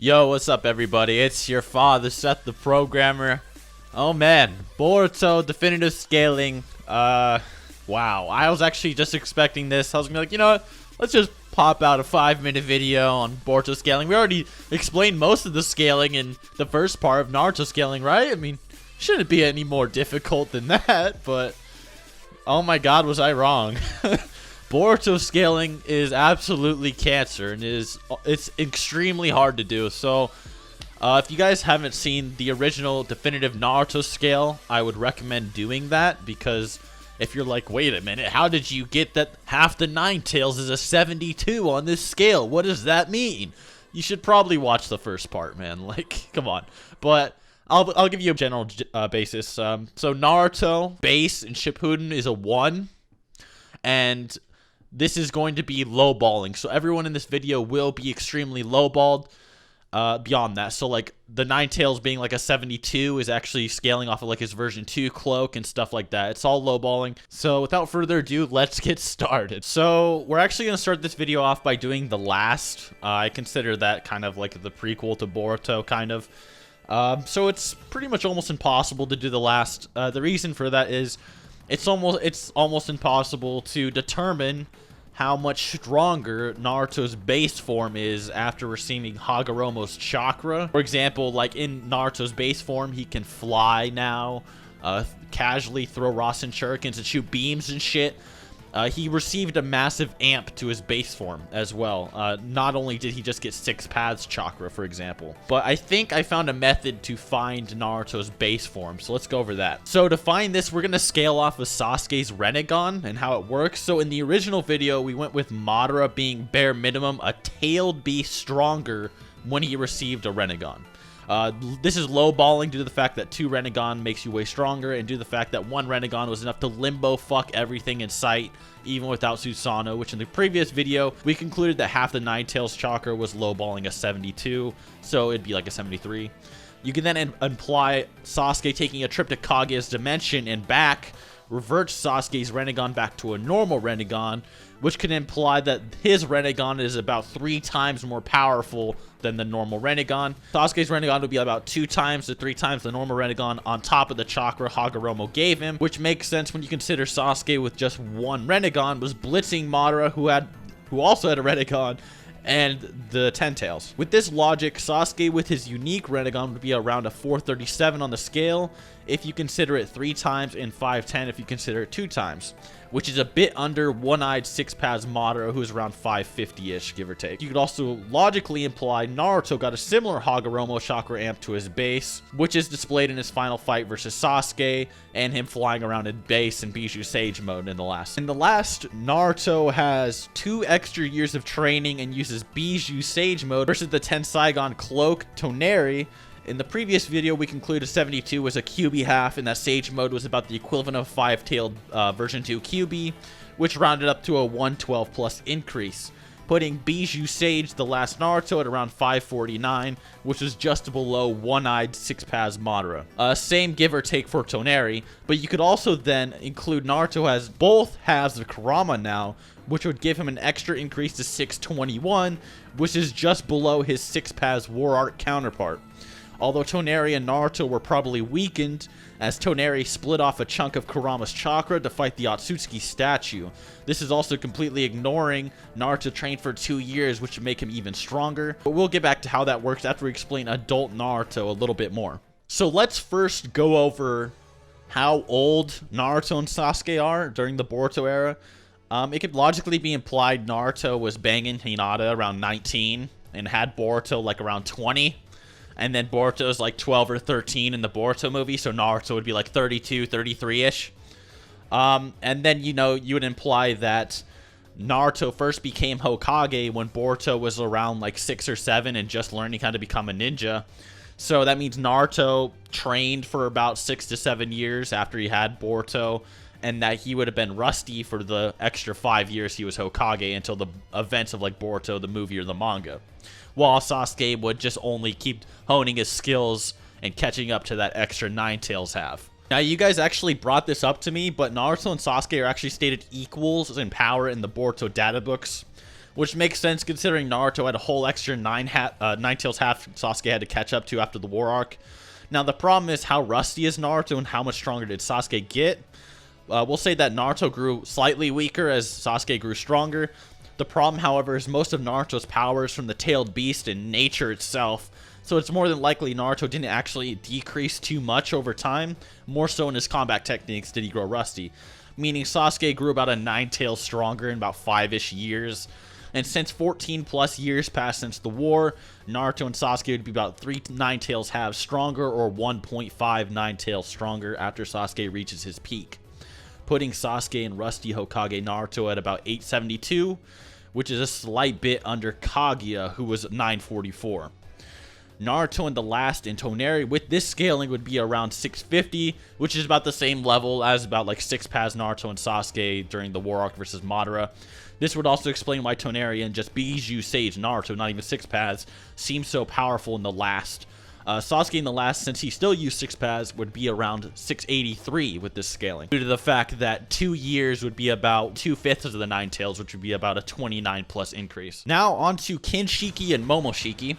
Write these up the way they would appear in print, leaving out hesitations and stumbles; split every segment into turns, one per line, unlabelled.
Yo, what's up everybody? It's your father, SethTheProgrammer. Oh man, Boruto definitive scaling. Wow. I was actually just expecting this. I was gonna be like, you know what? Let's just pop out a 5-minute video on Boruto scaling. We already explained most of the scaling in the first part of Naruto scaling, right? I mean, shouldn't be any more difficult than that, but oh my god, was I wrong. Boruto scaling is absolutely cancer and it's extremely hard to do. So if you guys haven't seen the original definitive Naruto scale, I would recommend doing that, because if you're like, wait a minute, how did you get that half the Nine Tails is a 72 on this scale? What does that mean? You should probably watch the first part, man. Like, come on. But I'll give you a general basis. So Naruto base in Shippuden is a 1, and this is going to be lowballing. So everyone in this video will be extremely lowballed beyond that. So like the Nine Tails being like a 72 is actually scaling off of like his version 2 cloak and stuff like that. It's all lowballing. So without further ado, let's get started. So we're actually going to start this video off by doing the last. I consider that kind of like the prequel to Boruto, kind of. So it's pretty much almost impossible to do the last. The reason for that is it's almost impossible to determine how much stronger Naruto's base form is after receiving Hagoromo's chakra. For example, like in Naruto's base form, he can fly now, casually throw Rasen shurikens and shoot beams and shit. He received a massive amp to his base form as well. Not only did he just get 6 paths chakra, for example, but I think I found a method to find Naruto's base form. So let's go over that. So to find this, we're going to scale off of Sasuke's Rinnegan and how it works. So in the original video, we went with Madara being bare minimum a tailed beast stronger when he received a Rinnegan. This is lowballing due to the fact that 2 Rinnegan makes you way stronger, and due to the fact that 1 Rinnegan was enough to limbo fuck everything in sight, even without Susanoo, which in the previous video, we concluded that half the Nine Tails chakra was lowballing a 72, so it'd be like a 73. You can then imply Sasuke taking a trip to Kaguya's dimension and back, reverts Sasuke's Rinnegan back to a normal Rinnegan, which can imply that his Rinnegan is about 3 times more powerful than the normal Rinnegan. Sasuke's Rinnegan would be about 2 times to 3 times the normal Rinnegan on top of the chakra Hagoromo gave him, which makes sense when you consider Sasuke with just 1 Rinnegan was blitzing Madara, who also had a Rinnegan, and the 10 Tails. With this logic, Sasuke with his unique Rinnegan would be around a 437 on the scale if you consider it 3 times, and 510 if you consider it 2 times, which is a bit under one-eyed 6 paths Madara, who's around 550-ish, give or take. You could also logically imply Naruto got a similar Hagoromo chakra amp to his base, which is displayed in his final fight versus Sasuke, and him flying around in base and Bijou Sage mode in the last. In the last, Naruto has 2 extra years of training and uses Bijou Sage mode versus the Tenseigan cloak Toneri. In the previous video, we concluded 72 was a QB half, and that Sage mode was about the equivalent of 5-tailed version 2 QB, which rounded up to a 112 plus increase, putting Bijou Sage, the last Naruto, at around 549, which was just below one-eyed 6 paths Madara. Same give or take for Toneri, but you could also then include Naruto has both halves of Kurama now, which would give him an extra increase to 621, which is just below his 6 paths War Art counterpart. Although Toneri and Naruto were probably weakened, as Toneri split off a chunk of Kurama's chakra to fight the Otsutsuki statue. This is also completely ignoring Naruto trained for 2 years, which would make him even stronger. But we'll get back to how that works after we explain adult Naruto a little bit more. So let's first go over how old Naruto and Sasuke are during the Boruto era. It could logically be implied Naruto was banging Hinata around 19 and had Boruto like around 20. And then Boruto's like 12 or 13 in the Boruto movie, so Naruto would be like 32, 33-ish. And then, you know, you would imply that Naruto first became Hokage when Boruto was around like 6 or 7 and just learning how to become a ninja. So that means Naruto trained for about 6 to 7 years after he had Boruto, and that he would have been rusty for the extra 5 years he was Hokage until the events of like Boruto, the movie or the manga. While Sasuke would just only keep honing his skills and catching up to that extra 9 Tails have. Now, you guys actually brought this up to me, but Naruto and Sasuke are actually stated equals in power in the Boruto data books. which makes sense considering Naruto had a whole extra nine tails half Sasuke had to catch up to after the war arc. Now the problem is, how rusty is Naruto and how much stronger did Sasuke get? We'll say that Naruto grew slightly weaker as Sasuke grew stronger. The problem, however, is most of Naruto's power is from the tailed beast and nature itself, so it's more than likely Naruto didn't actually decrease too much over time, more so in his combat techniques did he grow rusty. Meaning Sasuke grew about a 9 tails stronger in about 5-ish years. And since 14 plus years passed since the war, Naruto and Sasuke would be about 3 9 tails halves stronger or 1.5 9 tails stronger after Sasuke reaches his peak, putting Sasuke and rusty Hokage Naruto at about 872, which is a slight bit under Kaguya, who was 944. Naruto and the last in Toneri with this scaling would be around 650, which is about the same level as about like 6-Paz Naruto and Sasuke during the war arc versus Madara. This would also explain why Toneri and just Biju Sage Naruto, not even 6-Paz, seems so powerful in the last. Sasuke in the last, since he still used 6-Paz, would be around 683 with this scaling, due to the fact that 2 years would be about 2/5 of the 9 tails, which would be about a 29 plus increase. Now on to Kinshiki and Momoshiki.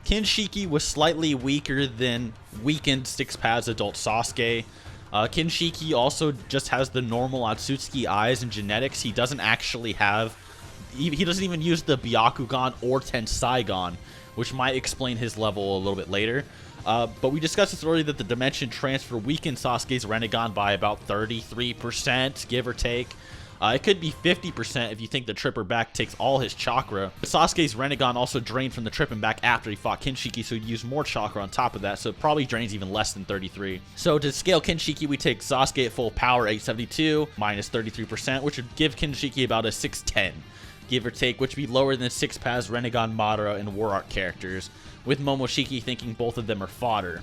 Kinshiki was slightly weaker than weakened 6-Paz adult Sasuke. Kinshiki also just has the normal Otsutsuki eyes and genetics. He doesn't actually have, he doesn't even use the Byakugan or Tensaigan, which might explain his level a little bit later. But we discussed this earlier that the dimension transfer weakened Sasuke's Rinnegan by about 33%, give or take. It could be 50% if you think the Tripper back takes all his chakra. But Sasuke's Rinnegan also drained from the Tripping back after he fought Kinshiki, so he'd use more chakra on top of that, so it probably drains even less than 33. So to scale Kinshiki, we take Sasuke at full power, 872, minus 33%, which would give Kinshiki about a 610, give or take, which would be lower than 6-Paz, Rinnegan, Madara, and War Arc characters, with Momoshiki thinking both of them are fodder.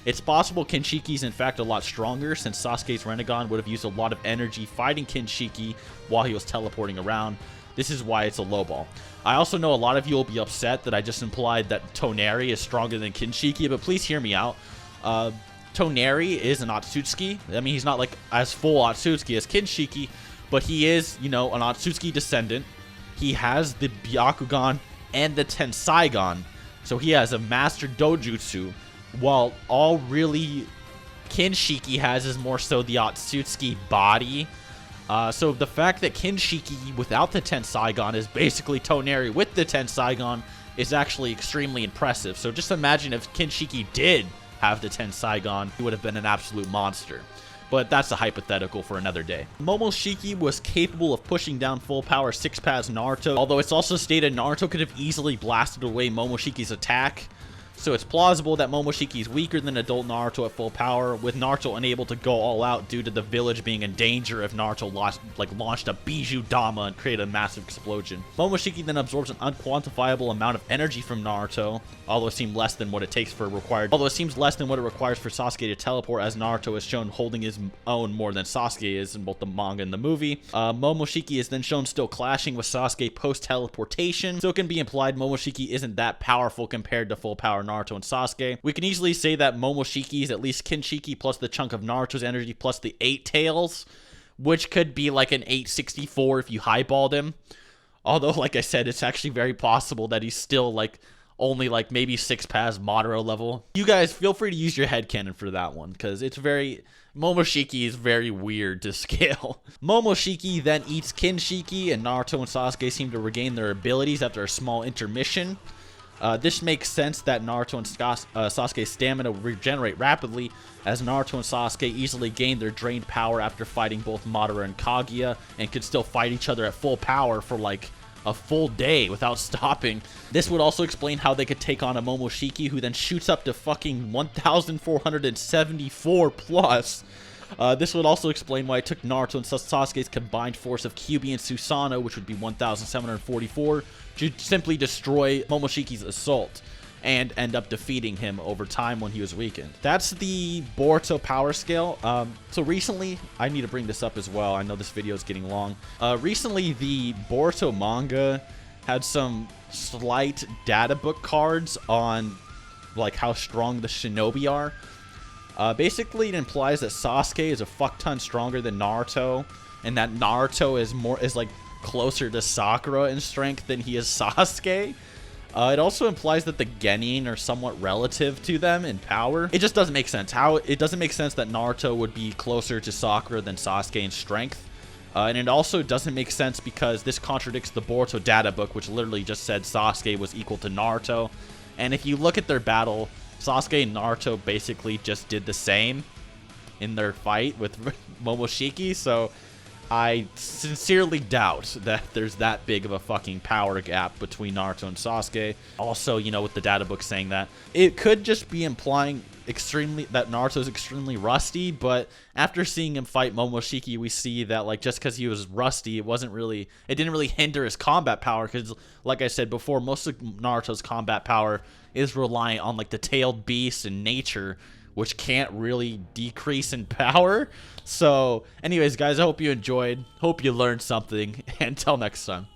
It's possible Kinshiki's in fact a lot stronger, since Sasuke's Rinnegan would have used a lot of energy fighting Kinshiki while he was teleporting around. This is why it's a low ball. I also know a lot of you will be upset that I just implied that Toneri is stronger than Kinshiki, but please hear me out. Toneri is an Otsutsuki. I mean, he's not like as full Otsutsuki as Kinshiki, but he is, you know, an Otsutsuki descendant. He has the Byakugan and the Tensaigan, so he has a master dojutsu, while all really Kinshiki has is more so the Otsutsuki body. So the fact that Kinshiki without the Tensaigan is basically Toneri with the Tensaigan is actually extremely impressive. So just imagine if Kinshiki did have the Tensaigan, he would have been an absolute monster. But that's a hypothetical for another day. Momoshiki was capable of pushing down full power 6-Paz Naruto, although it's also stated Naruto could have easily blasted away Momoshiki's attack. So it's plausible that Momoshiki is weaker than adult Naruto at full power, with Naruto unable to go all out due to the village being in danger if Naruto launched a Biju Dama and created a massive explosion. Momoshiki then absorbs an unquantifiable amount of energy from Naruto, although it seems less than what it requires for Sasuke to teleport, as Naruto is shown holding his own more than Sasuke is in both the manga and the movie. Momoshiki is then shown still clashing with Sasuke post-teleportation, so it can be implied Momoshiki isn't that powerful compared to full power Naruto and Sasuke. We can easily say that Momoshiki is at least Kinshiki plus the chunk of Naruto's energy plus the 8 tails, which could be like an 864 if you highballed him. Although, like I said, it's actually very possible that he's still like only like maybe 6-Paz Madara level. You guys feel free to use your headcanon for that one, because it's very... Momoshiki is very weird to scale. Momoshiki then eats Kinshiki, and Naruto and Sasuke seem to regain their abilities after a small intermission. This makes sense that Naruto and Sasuke's stamina regenerate rapidly, as Naruto and Sasuke easily gained their drained power after fighting both Madara and Kaguya, and could still fight each other at full power for like a full day without stopping. This would also explain how they could take on a Momoshiki who then shoots up to fucking 1,474 plus. This would also explain why it took Naruto and Sasuke's combined force of Kyuubi and Susanoo, which would be 1,744, to simply destroy Momoshiki's assault and end up defeating him over time when he was weakened. That's the Boruto power scale. So recently, I need to bring this up as well. I know this video is getting long. Recently, the Boruto manga had some slight data book cards on like how strong the shinobi are. Basically, it implies that Sasuke is a fuck ton stronger than Naruto, and that Naruto is closer to Sakura in strength than he is Sasuke. It also implies that the Genin are somewhat relative to them in power. It just doesn't make sense. It doesn't make sense that Naruto would be closer to Sakura than Sasuke in strength. And it also doesn't make sense because this contradicts the Boruto data book, which literally just said Sasuke was equal to Naruto. And if you look at their battle, Sasuke and Naruto basically just did the same in their fight with Momoshiki. So I sincerely doubt that there's that big of a fucking power gap between Naruto and Sasuke. Also, you know, with the data book saying that, it could just be implying that Naruto's extremely rusty, but after seeing him fight Momoshiki, we see that, like, just because he was rusty, it didn't really hinder his combat power, because like I said before, most of Naruto's combat power is reliant on, like, the tailed beast and nature, which can't really decrease in power. So anyways, guys, I hope you enjoyed, hope you learned something, and until next time.